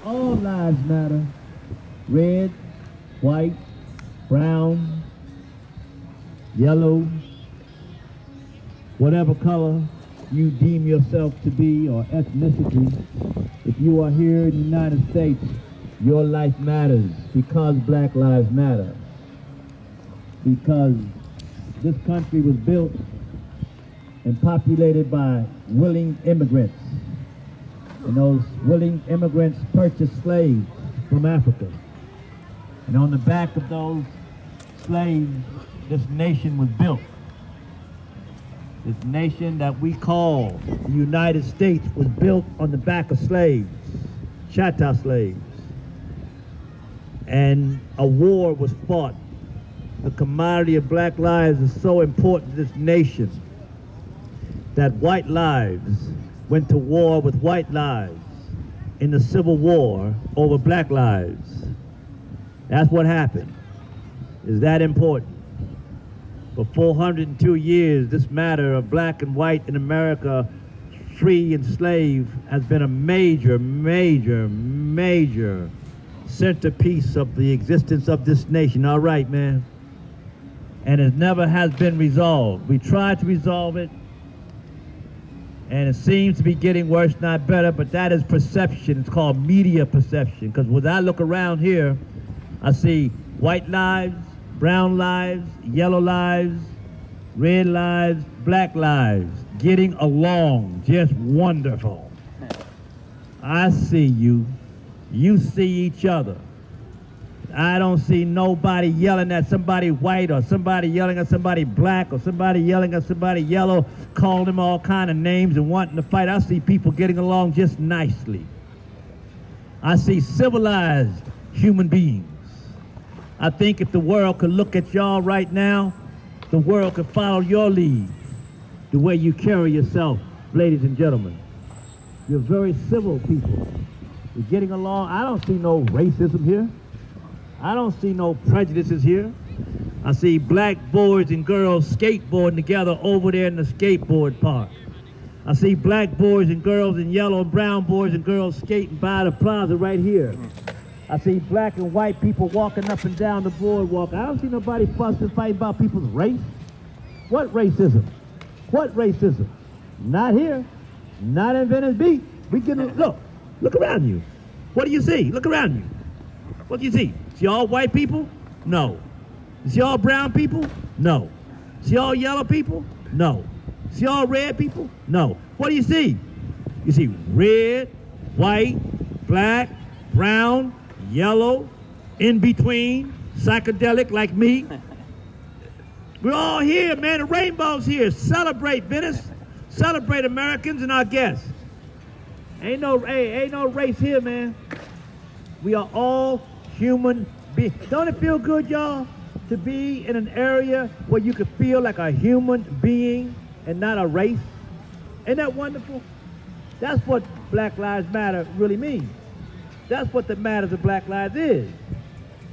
all lives matter. Red, white, brown, yellow, whatever color you deem yourself to be or ethnicity. If you are here in the United States, your life matters because Black Lives Matter. Because this country was built and populated by willing immigrants. And those willing immigrants purchased slaves from Africa. And on the back of those slaves, this nation was built. This nation that we call the United States was built on the back of slaves, chattel slaves. And a war was fought. The commodity of Black lives is so important to this nation that white lives went to war with white lives in the Civil War over Black lives. That's what happened. Is that important? For 402 years, this matter of black and white in America, free and slave, has been a major, major, major centerpiece of the existence of this nation. All right, man. And it never has been resolved. We tried to resolve it, and it seems to be getting worse, not better, but that is perception. It's called media perception. Because when I look around here, I see white lives, brown lives, yellow lives, red lives, black lives, getting along just wonderful. I see you. You see each other. I don't see nobody yelling at somebody white or somebody yelling at somebody black or somebody yelling at somebody yellow, calling them all kind of names and wanting to fight. I see people getting along just nicely. I see civilized human beings. I think if the world could look at y'all right now, the world could follow your lead, the way you carry yourself, ladies and gentlemen. You're very civil people. You're getting along. I don't see no racism here. I don't see no prejudices here. I see black boys and girls skateboarding together over there in the skateboard park. I see black boys and girls and yellow and brown boys and girls skating by the plaza right here. I see black and white people walking up and down the boardwalk. I don't see nobody fussing, fighting about people's race. What racism? What racism? Not here. Not in Venice Beach. We can look around you. What do you see? Look around you. What do you see? See all white people? No. See all brown people? No. See all yellow people? No. See all red people? No. What do you see? You see red, white, black, brown, yellow, in between, psychedelic like me. We're all here, man. The rainbow's here. Celebrate Venice. Celebrate Americans and our guests. Ain't no race here, man. We are all human beings. Don't it feel good, y'all, to be in an area where you can feel like a human being and not a race? Ain't that wonderful? That's what Black Lives Matter really means. That's what the Matters of Black Lives is.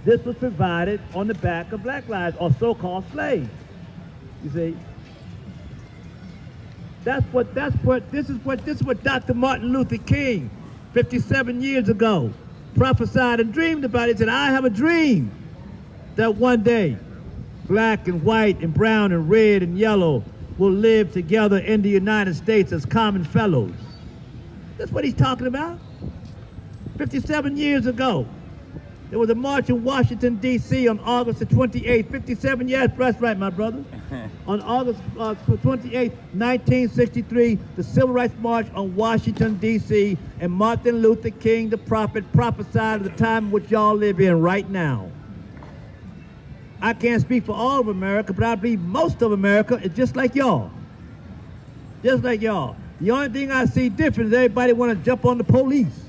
This was provided on the back of Black lives, or so-called slaves. You see? This is what Dr. Martin Luther King, 57 years ago, prophesied and dreamed about. He said, I have a dream that one day black and white and brown and red and yellow will live together in the United States as common fellows. That's what he's talking about. 57 years ago, there was a march in Washington, D.C. on August the 28th. 57 years, that's right, my brother. On August 28th, 1963, the Civil Rights March on Washington, D.C., and Martin Luther King, the prophet, prophesied of the time in which y'all live in right now. I can't speak for all of America, but I believe most of America is just like y'all. Just like y'all. The only thing I see different is everybody want to jump on the police.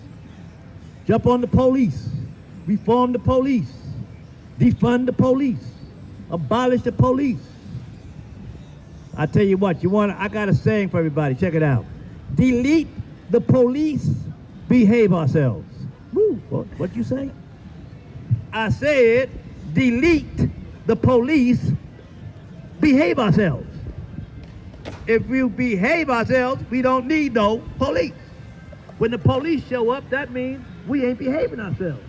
Jump on the police, reform the police, defund the police, abolish the police. I tell you what, I got a saying for everybody, check it out. Delete the police, behave ourselves. Woo, what you say? I said, delete the police, behave ourselves. If we behave ourselves, we don't need no police. When the police show up, that means we ain't behaving ourselves.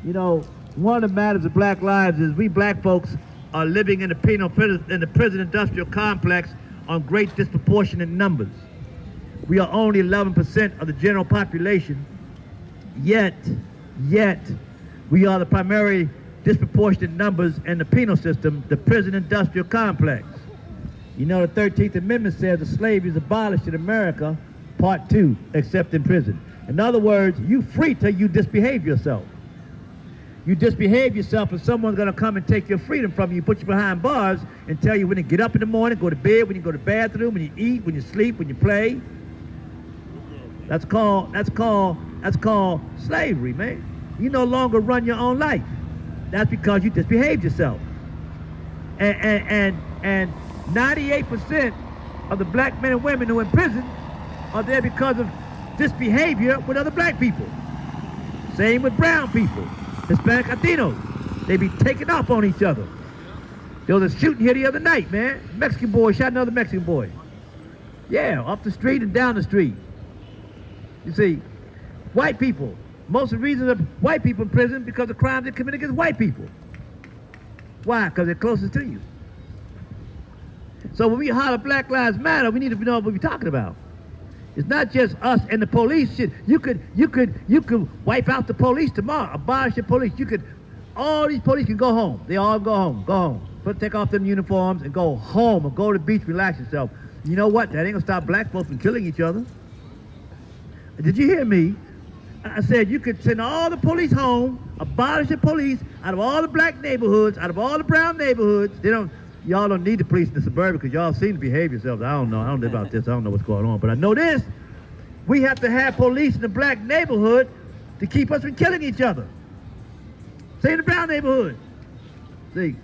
You know, one of the matters of black lives is we black folks are living in the prison industrial complex on great disproportionate numbers. We are only 11% of the general population, yet we are the primary disproportionate numbers in the penal system, the prison industrial complex. You know, the 13th Amendment says that slavery is abolished in America, Part 2, except in prison. In other words, you free till you disbehave yourself. You disbehave yourself and someone's gonna come and take your freedom from you, put you behind bars and tell you when to get up in the morning, go to bed, when you go to the bathroom, when you eat, when you sleep, when you play. That's called slavery, man. You no longer run your own life. That's because you disbehaved yourself. And 98% of the black men and women who are in prison are there because of disbehavior with other black people. Same with brown people. Hispanic Latinos, they be taking off on each other. There was a shooting here the other night, man. Mexican boy shot another Mexican boy. Yeah, up the street and down the street. You see, white people, most of the reasons of white people in prison because of crimes they commit against white people. Why? Because they're closest to you. So when we holler Black Lives Matter, we need to know what we're talking about. It's not just us and the police shit. You could wipe out the police tomorrow, abolish the police. All these police can go home. They all go home. Take off them uniforms and go home or go to the beach, relax yourself. You know what? That ain't gonna stop black folks from killing each other. Did you hear me? I said you could send all the police home, abolish the police out of all the black neighborhoods, out of all the brown neighborhoods. Y'all don't need the police in the suburban because y'all seem to behave yourselves. I don't know about this. I don't know what's going on. But I know this. We have to have police in the black neighborhood to keep us from killing each other. Say in the brown neighborhood. See?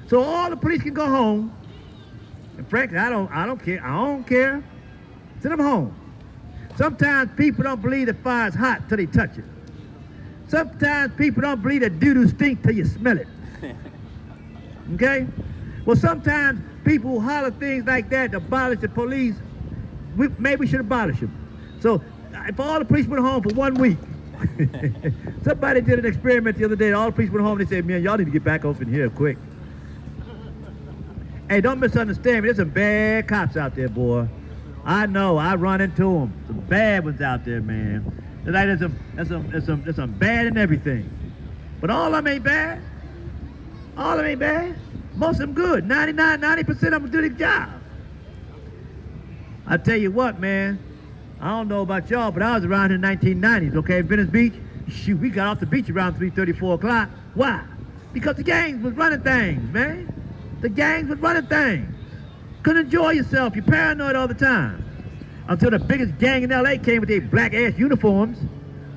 So all the police can go home. And frankly, I don't care. I don't care. Send them home. Sometimes people don't believe the fire's hot till they touch it. Sometimes people don't believe that doo-doo stinks till you smell it. Okay? Well, sometimes people who holler things like that to abolish the police, maybe we should abolish them. So if all the police went home for 1 week, somebody did an experiment the other day, all the police went home and they said, man, y'all need to get back open here quick. Hey, don't misunderstand me. There's some bad cops out there, boy. I know, I run into them. Some bad ones out there, man. There's some bad in everything. But all of them ain't bad. All of them ain't bad. Most of them good. 90% of them do their job. I tell you what, man. I don't know about y'all, but I was around in the 1990s, okay? Venice Beach, shoot, we got off the beach around 3:30, 4 o'clock. Why? Because the gangs was running things, man. The gangs was running things. Couldn't enjoy yourself. You're paranoid all the time. Until the biggest gang in L.A. came with their black-ass uniforms,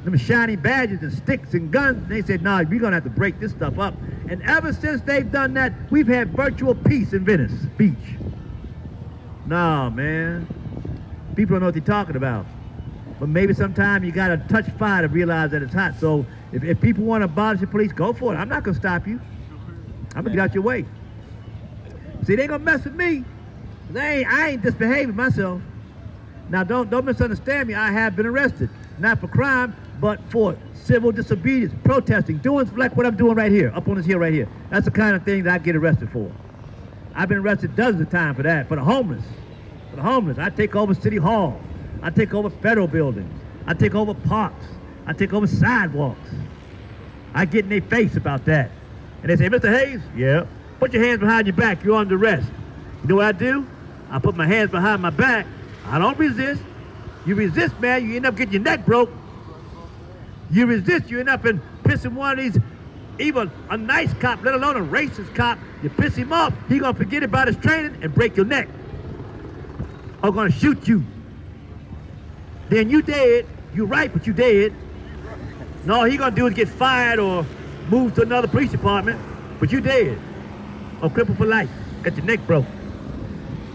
them shiny badges and sticks and guns, and they said, nah, we're going to have to break this stuff up. And ever since they've done that, we've had virtual peace in Venice Beach. Nah, man. People don't know what they're talking about. But maybe sometime you got to touch fire to realize that it's hot. So if people want to abolish the police, go for it. I'm not going to stop you. I'm going to get out your way. See, they going to mess with me. I ain't disbehaving myself. Now, don't misunderstand me. I have been arrested. Not for crime, but for civil disobedience, protesting, doing like what I'm doing right here, up on this hill right here. That's the kind of thing that I get arrested for. I've been arrested dozens of times for that. For the homeless. I take over City Hall. I take over federal buildings. I take over parks. I take over sidewalks. I get in their face about that. And they say, Mr. Hayes, yeah, put your hands behind your back. You're under arrest. You know what I do? I put my hands behind my back. I don't resist. You resist, man, you end up getting your neck broke. You resist, you end up in pissing one of these, even a nice cop, let alone a racist cop, you piss him off, he gonna forget about his training and break your neck. Or gonna shoot you. Then you dead, you right, but you dead. And all he gonna do is get fired or move to another police department, but you dead. Or crippled for life, got your neck broke.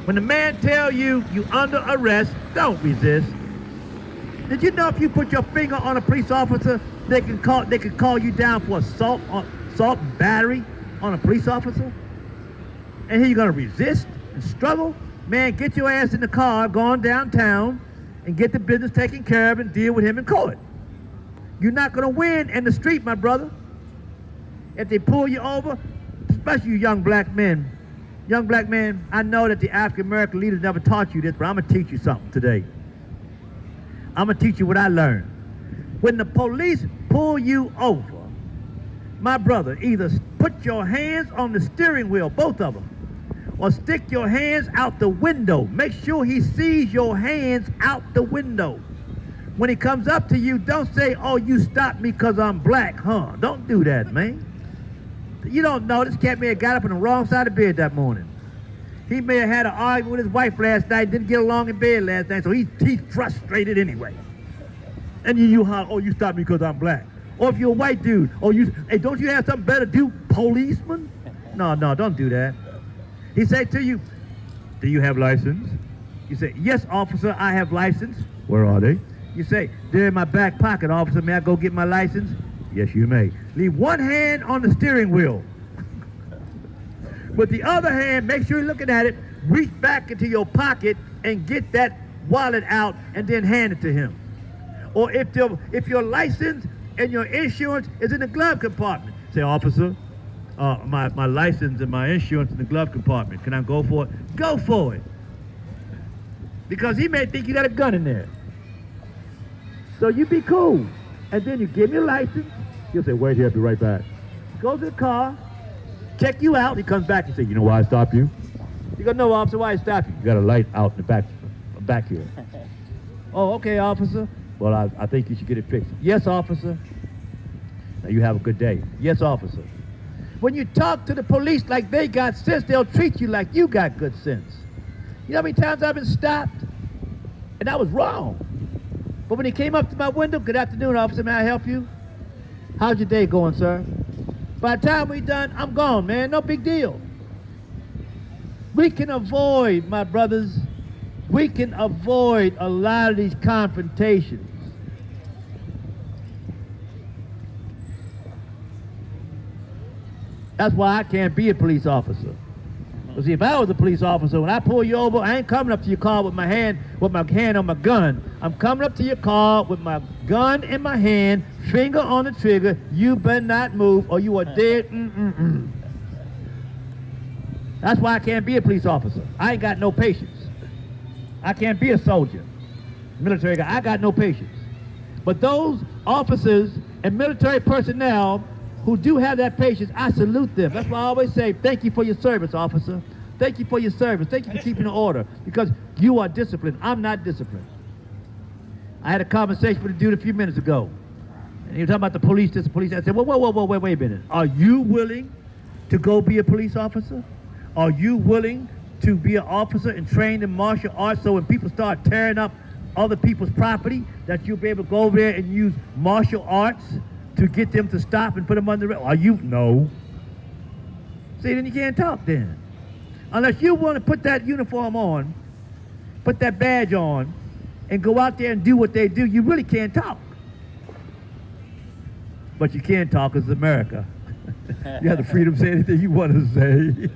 When the man tell you under arrest, don't resist. Did you know if you put your finger on a police officer, they could call you down for assault and battery on a police officer? And here you're gonna resist and struggle? Man, get your ass in the car, go on downtown, and get the business taken care of and deal with him in court. You're not going to win in the street, my brother. If they pull you over, especially you young black men. Young black men, I know that the African American leaders never taught you this, but I'm going to teach you something today. I'm going to teach you what I learned. When the police pull you over, my brother, either put your hands on the steering wheel, both of them, or stick your hands out the window. Make sure he sees your hands out the window. When he comes up to you, don't say, oh, you stopped me because I'm black, huh? Don't do that, man. You don't know, this cat may have got up on the wrong side of bed that morning. He may have had an argument with his wife last night, didn't get along in bed last night, so he's frustrated anyway. And you holler, oh, you stopped me because I'm black. Or if you're a white dude, oh, hey, don't you have something better to do, policeman? No, don't do that. He said to you, do you have license? You say, yes, officer, I have license. Where are they? You say, they're in my back pocket, officer. May I go get my license? Yes, you may. Leave one hand on the steering wheel. With the other hand, make sure you're looking at it, reach back into your pocket and get that wallet out and then hand it to him. Or if your license and your insurance is in the glove compartment, say, officer, my license and my insurance in the glove compartment. Can I go for it? Go for it. Because he may think you got a gun in there. So you be cool. And then you give him your license. He'll say, wait here, I'll be right back. Go to the car, check you out. He comes back and say, you know why I stopped you? You go, no, officer, why I stopped you? You got a light out in the back here. Oh, okay, officer. Well, I think you should get it fixed. Yes, officer. Now you have a good day. Yes, officer. When you talk to the police like they got sense, they'll treat you like you got good sense. You know how many times I've been stopped? And I was wrong. But when he came up to my window, good afternoon, officer, may I help you? How's your day going, sir? By the time we're done, I'm gone, man. No big deal. We can avoid, my brothers, we can avoid a lot of these confrontations. That's why I can't be a police officer. Because see, if I was a police officer, when I pull you over, I ain't coming up to your car with my hand on my gun. I'm coming up to your car with my gun in my hand, finger on the trigger. You better not move or you are dead. That's why I can't be a police officer. I ain't got no patience. I can't be a soldier, military guy. I got no patience. But those officers and military personnel who do have that patience, I salute them. That's why I always say, thank you for your service, officer. Thank you for your service. Thank you for keeping the order, because you are disciplined. I'm not disciplined. I had a conversation with a dude a few minutes ago, and he was talking about the police, this police. I said, whoa, wait a minute. Are you willing to go be a police officer? Are you willing to be an officer and trained in martial arts, so when people start tearing up other people's property, that you'll be able to go over there and use martial arts to get them to stop and put them under arrest? Are you? No. See, then you can't talk then. Unless you want to put that uniform on, put that badge on, and go out there and do what they do, you really can't talk. But you can talk as America. You have the freedom to say anything you want to say.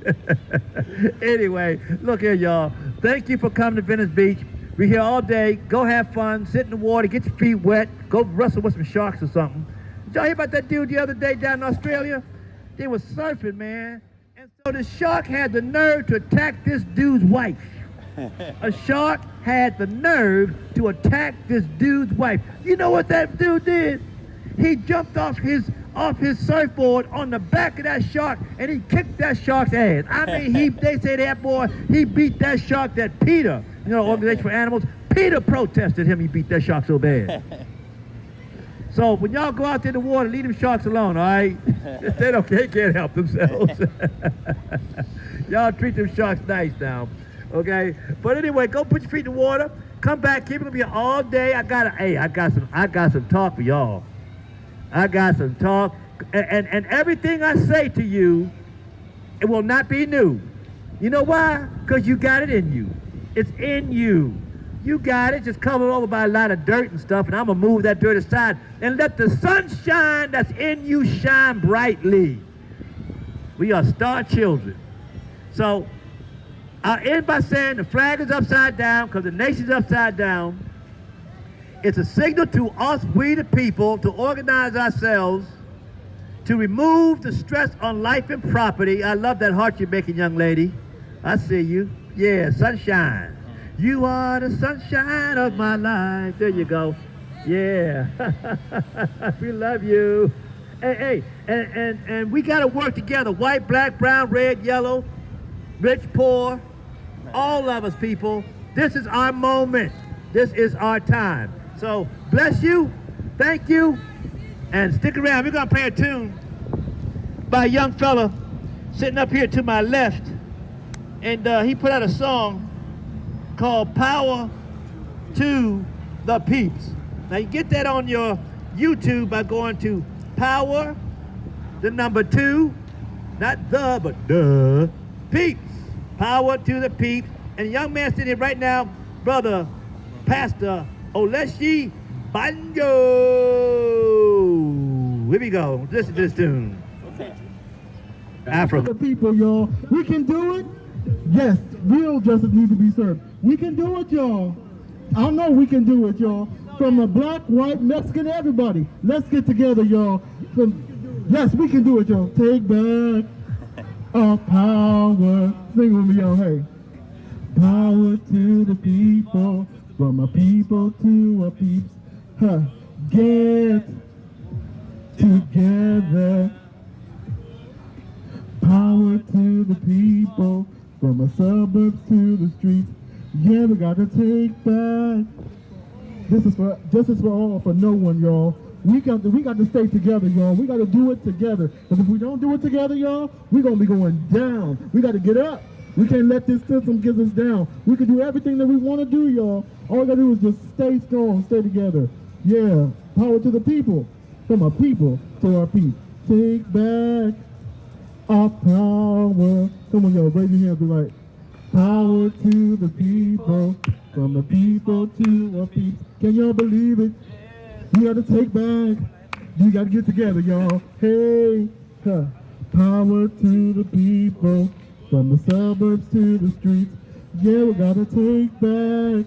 Anyway, look here, y'all. Thank you for coming to Venice Beach. We're here all day. Go have fun, sit in the water, get your feet wet, go wrestle with some sharks or something. Did y'all hear about that dude the other day down in Australia? They was surfing, man. And so the shark had the nerve to attack this dude's wife. A shark had the nerve to attack this dude's wife. You know what that dude did? He jumped off his surfboard on the back of that shark, and he kicked that shark's ass. I mean, they say that boy, he beat that shark, that PETA, you know, Organization for Animals. PETA protested him, he beat that shark so bad. So when y'all go out there in the water, leave them sharks alone, all right? They can't help themselves. Y'all treat them sharks nice now, okay? But anyway, go put your feet in the water, come back, keep it here all day. I got some talk for y'all. I got some talk, and everything I say to you, it will not be new. You know why? Because you got it in you. It's in you. You got it, just covered over by a lot of dirt and stuff, and I'm going to move that dirt aside and let the sunshine that's in you shine brightly. We are star children. So I'll end by saying the flag is upside down because the nation's upside down. It's a signal to us, we the people, to organize ourselves, to remove the stress on life and property. I love that heart you're making, young lady. I see you. Yeah, sunshine. You are the sunshine of my life. There you go. Yeah. We love you. Hey, and we got to work together. White, black, brown, red, yellow, rich, poor, all of us, people. This is our moment. This is our time. So bless you. Thank you. And stick around. We're going to play a tune by a young fella sitting up here to my left. And he put out a song called Power to the Peeps. Now you get that on your YouTube by going to Power, the number 2, not the, but the Peeps. Power to the Peeps. And the young man sitting here right now, brother, Pastor Oleshi Banjo. Here we go. Listen to this tune. Afro. The people, y'all. We can do it. Yes, real justice needs to be served. We can do it, y'all. I know we can do it, y'all. From the black, white, Mexican, everybody. Let's get together, y'all. Yes, we can do it, y'all. Take back our power. Sing with me, y'all. Hey. Power to the people, from a people to a peeps. Huh. Get together. Power to the people, from the suburbs to the streets. Yeah, we gotta take back. This is for justice for all, for no one, y'all. We got to stay together, y'all. We got to do it together. Because if we don't do it together, y'all, we're gonna be going down. We got to get up. We can't let this system get us down. We can do everything that we want to do, y'all. All we gotta do is just stay strong, stay together. Yeah, power to the people, from our people to our peeps. Take back our power. Come on, y'all, raise your hands, be like, power to the people, from the people to our peeps. Can y'all believe it? We gotta take back. We gotta get together, y'all. Hey, huh. Power to the people, from the suburbs to the streets. Yeah, we gotta take back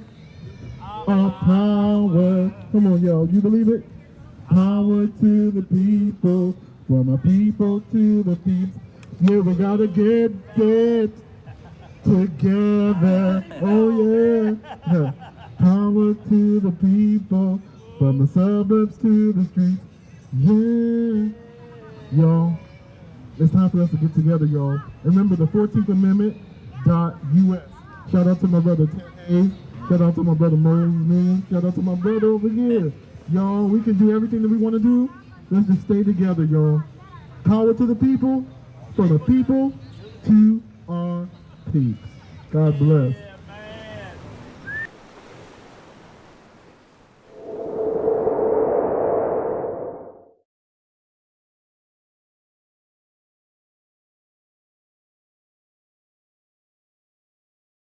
our power. Come on, y'all, you believe it? Power to the people, from our people to the peeps. Yeah, we gotta get together. Oh yeah. Power to the people, from the suburbs to the streets. Yeah. Y'all, it's time for us to get together, y'all. Remember the 14th Amendment.us. Shout out to my brother Ted Hayes. Shout out to my brother Moses Man. Shout out to my brother over here. Y'all, we can do everything that we want to do. Let's just stay together, y'all. Power to the people, for the people to our peeps. God bless.